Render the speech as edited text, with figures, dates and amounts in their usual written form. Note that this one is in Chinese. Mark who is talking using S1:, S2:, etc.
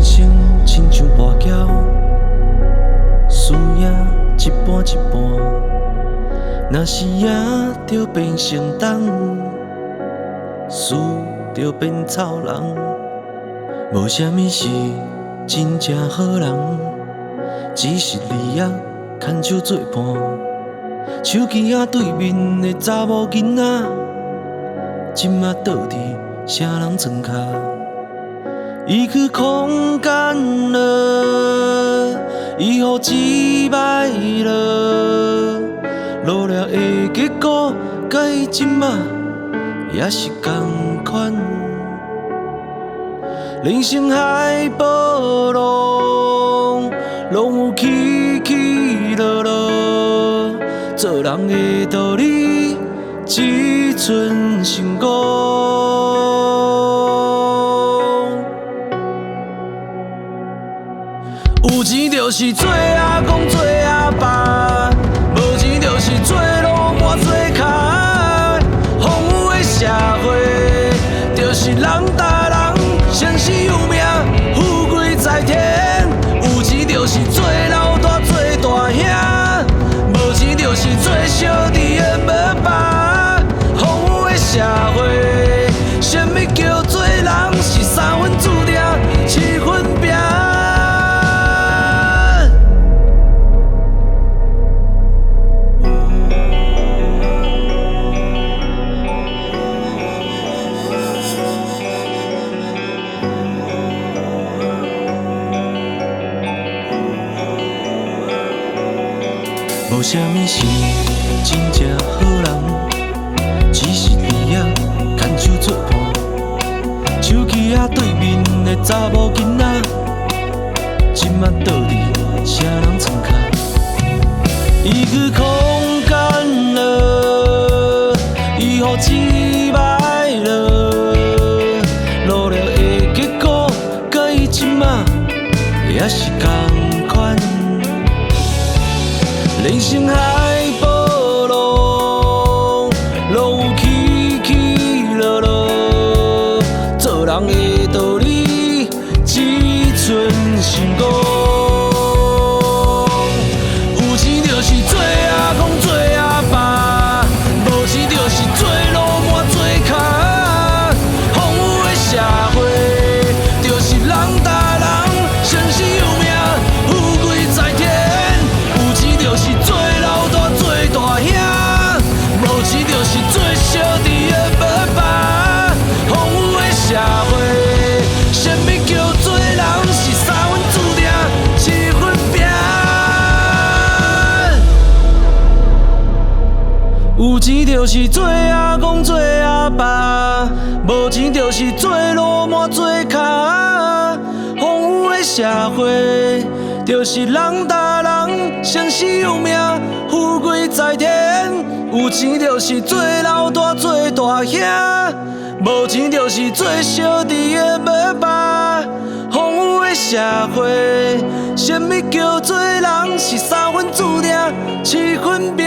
S1: 生亲像跋筊，输赢一半一半。若是赢就变成东，输就变臭人。无啥物是真正好人，只是利益牵手作伴。手机仔对面的查某囡仔，即马倒伫啥人床骹？伊去空间了，伊予击败了，努力的结果，甲伊即马也是同款。人生海波浪，拢有起起落落，做人的道理，只剩成功。有钱就是做阿公做阿爸，无钱就是做老板做脚。风雨的社会，就是人打人，生死有命，富贵在天。有钱就是做老大做大兄，无钱就是做小弟的无爸。风雨的社会，什么叫做人？是三分注定，七分拼。无啥物是真正好人，只是利益牵手作伴。手机仔对面的查某囡仔，即马倒伫啥人床骹？伊去空间了，伊予击败了，努力的结果，甲伊即马也是同款。人生海波浪，拢有起起落落，做人的道理，只剩成功。有钱就是做阿公做阿爸，无钱就是做老板做脚。风雨的社会，就是人打人，生死有命，富贵在天。就是做老大做大兄，无钱就是做小弟的无爸。风雨的社会，什么叫做人？是三分注定，七分拼。有钱就是做阿公做阿爸，无钱就是做老板做脚。风雨的社会，就是人打人，生死有命，富贵在天。有钱就是做老大做大兄，无钱就是做小弟的无爸。风雨的社会，什么叫做人？是三分注定，七分拼。